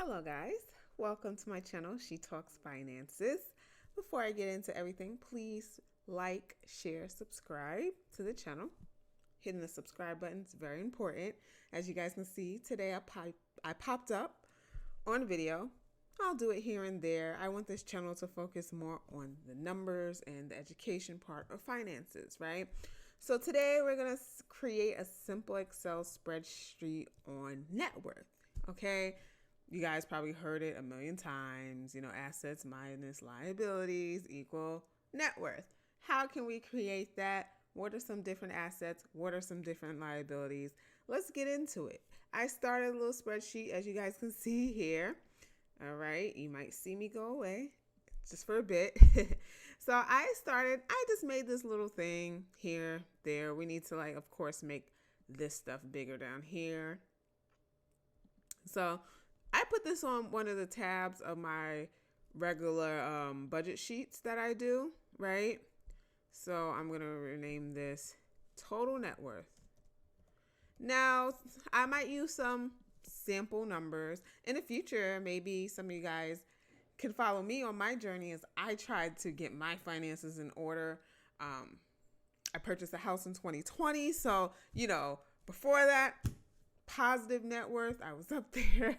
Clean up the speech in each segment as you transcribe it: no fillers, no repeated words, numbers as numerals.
Hello, guys. Welcome to my channel, She Talks Finances. Before I get into everything, please like, share, subscribe to the channel. Hitting the subscribe button is very important. As you guys can see, today I popped up on video. I'll do it here and there. I want this channel to focus more on the numbers and the education part of finances, right? So today we're going to create a simple Excel spreadsheet on net worth, okay? You guys probably heard it a million times, assets minus liabilities equal net worth. How can we create that? What are some different assets? What are some different liabilities? Let's get into it. I started a little spreadsheet, as you guys can see here. All right, you might see me go away just for a bit. So I just made this little thing here, there. We need to, of course, make this stuff bigger down here. So I put this on one of the tabs of my regular budget sheets that I do, right? So I'm going to rename this total net worth. Now, I might use some sample numbers in the future. Maybe some of you guys can follow me on my journey as I tried to get my finances in order. I purchased a house in 2020. So, before that, positive net worth, I was up there.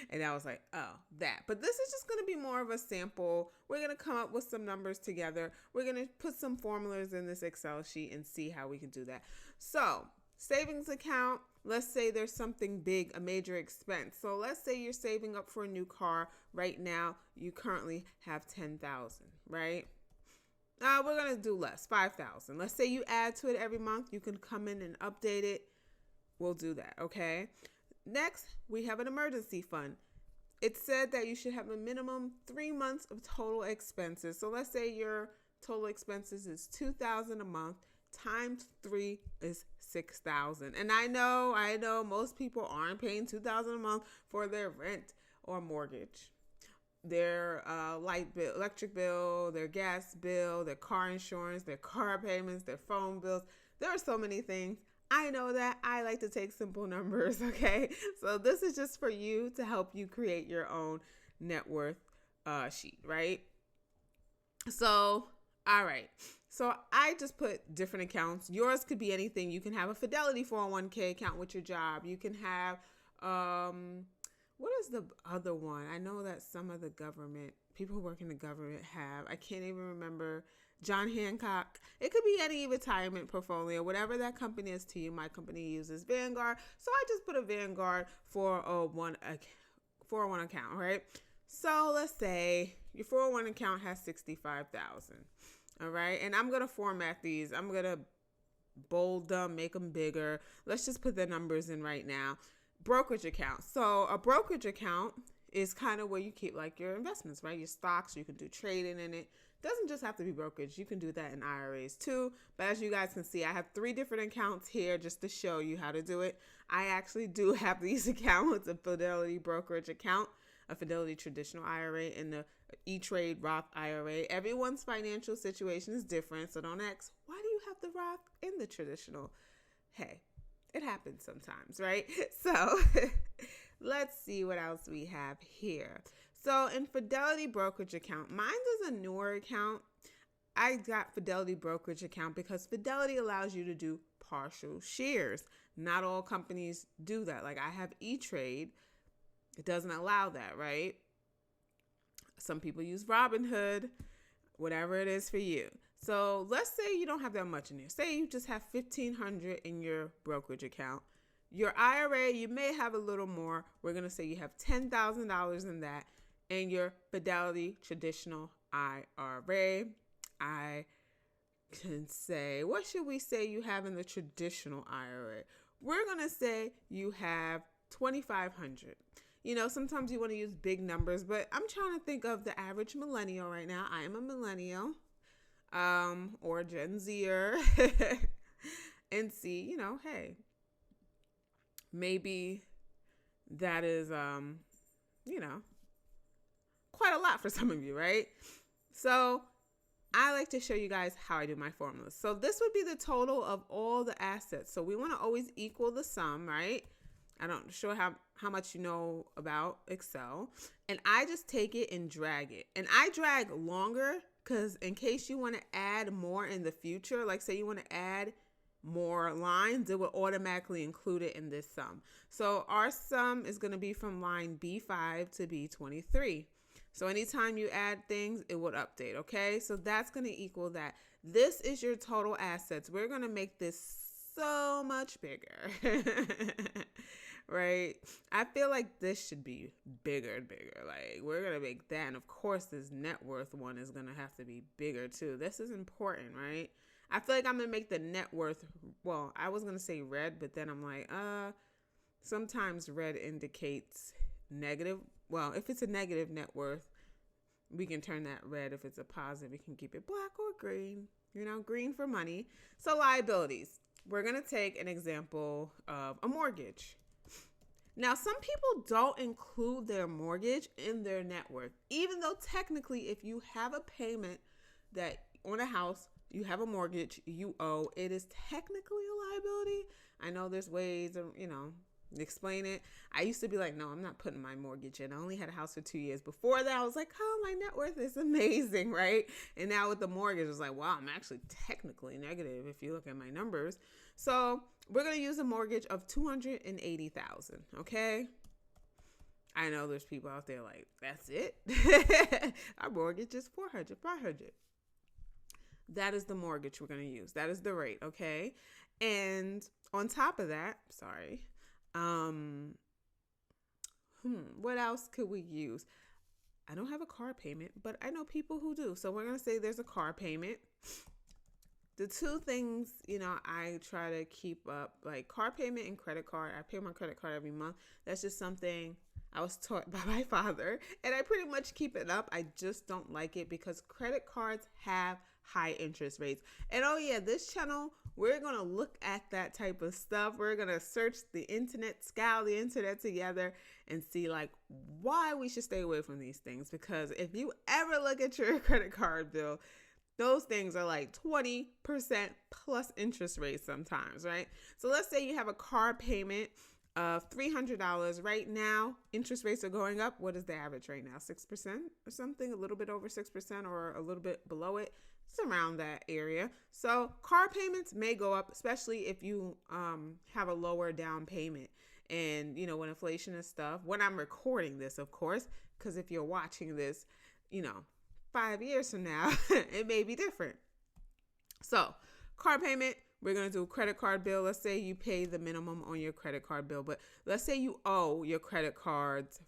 And I was like, oh, that. But this is just going to be more of a sample. We're going to come up with some numbers together. We're going to put some formulas in this Excel sheet and see how we can do that. So, savings account, let's say there's something big, a major expense. So let's say you're saving up for a new car. Right now, you currently have $10,000, right? We're going to do less, $5,000. Let's say you add to it every month. You can come in and update it. We'll do that, okay? Next, we have an emergency fund. It said that you should have a minimum 3 months of total expenses. So let's say your total expenses is $2,000 a month times 3 is $6,000. And I know most people aren't paying $2,000 a month for their rent or mortgage, their light bill, electric bill, their gas bill, their car insurance, their car payments, their phone bills. There are so many things. I know that. I like to take simple numbers, okay? So this is just for you to help you create your own net worth sheet, right? So, all right. So I just put different accounts. Yours could be anything. You can have a Fidelity 401k account with your job. You can have, what is the other one? I know that some of the government, people who work in the government have, I can't even remember, John Hancock. It could be any retirement portfolio, whatever that company is to you. My company uses Vanguard. So I just put a Vanguard 401 account, right? So let's say your 401 account has $65,000. All right. And I'm going to format these. I'm going to bold them, make them bigger. Let's just put the numbers in right now. Brokerage account. So a brokerage account is kind of where you keep your investments, right? Your stocks, you can do trading in it. Doesn't just have to be brokerage. You can do that in IRAs too. But as you guys can see, I have 3 different accounts here just to show you how to do it. I actually do have these accounts, a Fidelity brokerage account, a Fidelity traditional IRA, and the E-Trade Roth IRA. Everyone's financial situation is different. So don't ask, why do you have the Roth and the traditional? Hey, it happens sometimes, right? So let's see what else we have here. So in Fidelity brokerage account, mine is a newer account. I got Fidelity brokerage account because Fidelity allows you to do partial shares. Not all companies do that. I have E-Trade. It doesn't allow that, right? Some people use Robinhood, whatever it is for you. So let's say you don't have that much in there. Say you just have $1,500 in your brokerage account. Your IRA, you may have a little more. We're going to say you have $10,000 in that. And your Fidelity traditional IRA, I can say, what should we say you have in the traditional IRA? We're going to say you have $2,500. Sometimes you want to use big numbers, but I'm trying to think of the average millennial right now. I am a millennial, or Gen Zer, and see, hey, maybe that is, quite a lot for some of you, right? So I like to show you guys how I do my formulas. So this would be the total of all the assets. So we want to always equal the sum, right? I don't sure how much you know about Excel. And I just take it and drag it. And I drag longer because in case you want to add more in the future, like say you want to add more lines, it will automatically include it in this sum. So our sum is going to be from line B5 to B23. So anytime you add things, it would update, okay? So that's going to equal that. This is your total assets. We're going to make this so much bigger, right? I feel like this should be bigger and bigger. Like we're going to make that. And of course, this net worth one is going to have to be bigger too. This is important, right? I feel like I'm going to make the net worth, well, I was going to say red, but then I'm like, sometimes red indicates negative. Well, if it's a negative net worth, we can turn that red. If it's a positive, we can keep it black or green, green for money. So liabilities, we're going to take an example of a mortgage. Now, some people don't include their mortgage in their net worth, even though technically if you have a payment that on a house, you have a mortgage, you owe, it is technically a liability. I know there's ways of, explain it. I used to be like, no, I'm not putting my mortgage in. I only had a house for 2 years. Before that, I was like, oh, my net worth is amazing, right? And now with the mortgage, it's like, wow, I'm actually technically negative if you look at my numbers. So we're going to use a mortgage of $280,000, okay? I know there's people out there like, that's it? Our mortgage is $400, $500. That is the mortgage we're going to use. That is the rate, okay? And on top of that, what else could we use? I don't have a car payment, but I know people who do. So we're going to say there's a car payment. The two things, I try to keep up, like car payment and credit card. I pay my credit card every month. That's just something I was taught by my father, and I pretty much keep it up. I just don't like it because credit cards have high interest rates. And oh yeah, this channel, we're going to look at that type of stuff. We're going to search the internet, scour the internet together and see like why we should stay away from these things. Because if you ever look at your credit card bill, those things are like 20% plus interest rates sometimes, right? So let's say you have a car payment of $300 right now. Interest rates are going up. What is the average right now? 6% or something, a little bit over 6% or a little bit below it. It's around that area. So car payments may go up, especially if you have a lower down payment. And, when inflation and stuff, when I'm recording this, of course, because if you're watching this, 5 years from now, it may be different. So car payment, we're going to do a credit card bill. Let's say you pay the minimum on your credit card bill, but let's say you owe your credit cards.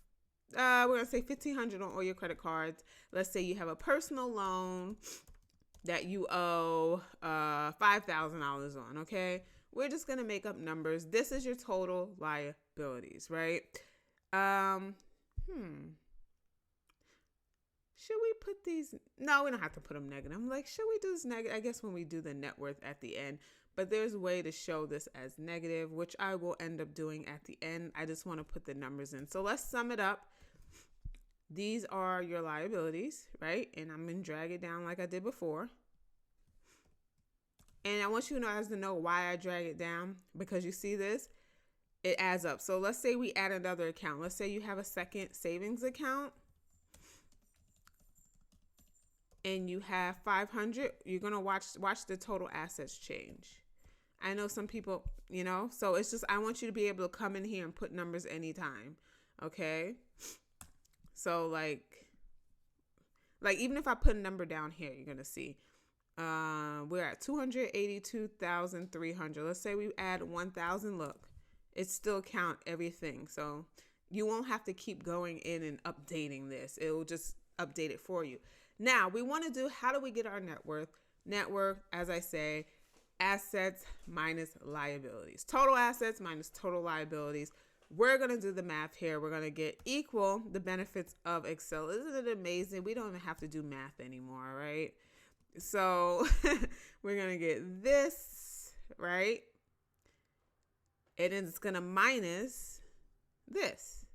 We're going to say $1,500 on all your credit cards. Let's say you have a personal loan that you owe $5,000 on, okay? We're just going to make up numbers. This is your total liabilities, right? Should we put these? No, we don't have to put them negative. I'm like, should we do this negative? I guess when we do the net worth at the end, but there's a way to show this as negative, which I will end up doing at the end. I just want to put the numbers in. So let's sum it up. These are your liabilities, right? And I'm going to drag it down like I did before. And I want you guys to know why I drag it down, because you see this, it adds up. So let's say we add another account. Let's say you have a second savings account and you have 500. You're going to watch the total assets change. I know some people, so it's just, I want you to be able to come in here and put numbers anytime. Okay. So like even if I put a number down here, you're going to see, we're at 282,300. Let's say we add 1,000. Look, it still count everything. So you won't have to keep going in and updating this. It will just update it for you. Now we want to do, how do we get our net worth? Net worth, as I say, assets minus liabilities. Total assets minus total liabilities. We're going to do the math here. We're going to get equal the benefits of Excel. Isn't it amazing? We don't even have to do math anymore, right? So we're going to get this, right? And then it's going to minus this.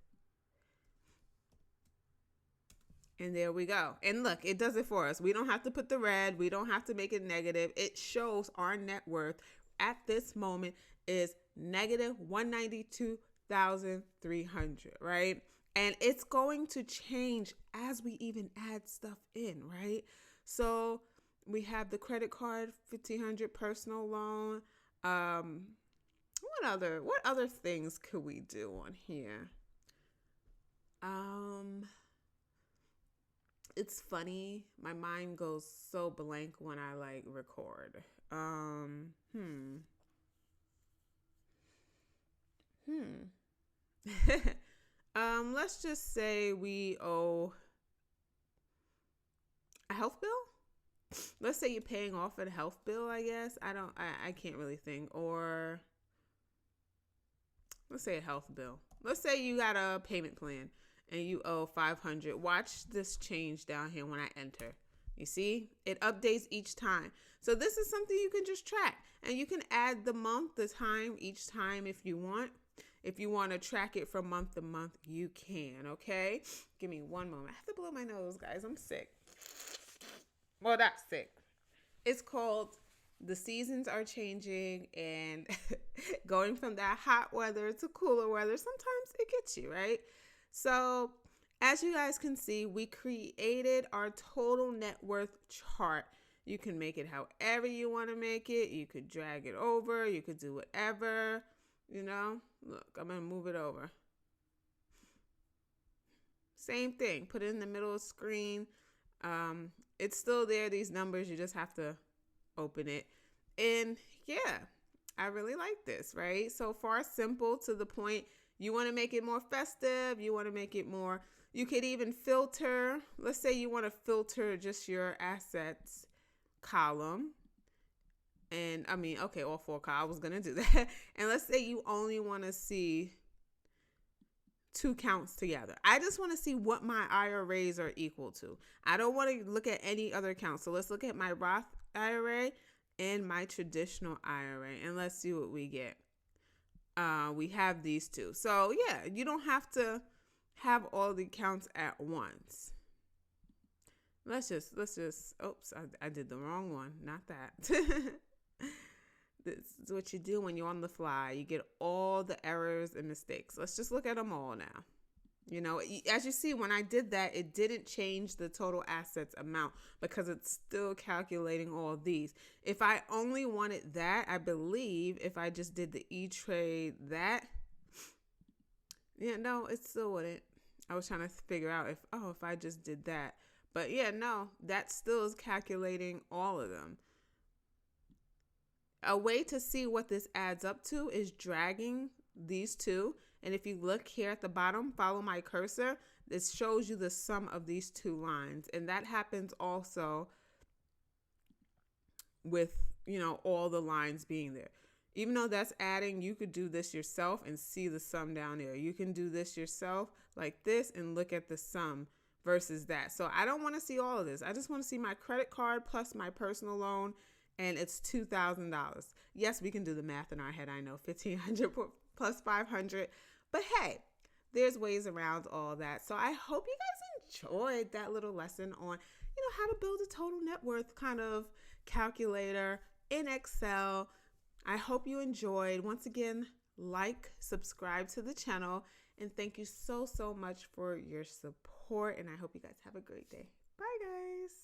And there we go. And look, it does it for us. We don't have to put the red. We don't have to make it negative. It shows our net worth at this moment is negative $192,000. $2,300, right? And it's going to change as we even add stuff in, right? So we have the credit card, 1,500 personal loan. What other things could we do on here? It's funny. My mind goes so blank when I like record. Um, hmm. Hmm. Let's just say we owe a health bill. Let's say you're paying off a health bill, I guess. I can't really think. Or let's say a health bill. Let's say you got a payment plan and you owe 500. Watch this change down here when I enter. You see, it updates each time. So this is something you can just track, and you can add the month, the time each time if you want. If you want to track it from month to month, you can. Okay, give me one moment. I have to blow my nose, guys. I'm sick. Well, that's sick. It's called The Seasons Are Changing, and going from that hot weather to cooler weather, sometimes it gets you, right? So as you guys can see, we created our total net worth chart. You can make it however you want to make it. You could drag it over. You could do whatever, Look, I'm going to move it over. Same thing. Put it in the middle of the screen. It's still there, these numbers. You just have to open it. And yeah, I really like this, right? So far, simple, to the point. You want to make it more festive. You want to make it more. You could even filter. Let's say you want to filter just your assets column. And all four columns. I was going to do that. And let's say you only want to see two counts together. I just want to see what my IRAs are equal to. I don't want to look at any other accounts. So let's look at my Roth IRA and my traditional IRA, and let's see what we get. We have these two. So yeah, you don't have to have all the accounts at once. Let's just, oops, I did the wrong one. Not that. This is what you do when you're on the fly. You get all the errors and mistakes. Let's just look at them all now. As you see, when I did that, it didn't change the total assets amount because it's still calculating all these. If I only wanted that, I believe if I just did the E-Trade that, it still wouldn't. I was trying to figure out if I just did that. But yeah, no, that still is calculating all of them. A way to see what this adds up to is dragging these two. And if you look here at the bottom, follow my cursor, this shows you the sum of these two lines. And that happens also with, all the lines being there. Even though that's adding, you could do this yourself and see the sum down there. You can do this yourself like this and look at the sum versus that. So I don't want to see all of this. I just want to see my credit card plus my personal loan, and it's $2,000. Yes, we can do the math in our head. I know 1,500 plus 500, but hey, there's ways around all that. So I hope you guys enjoyed that little lesson on, how to build a total net worth kind of calculator in Excel. I hope you enjoyed. Once again, like, subscribe to the channel, and thank you so much for your support. And I hope you guys have a great day. Bye, guys.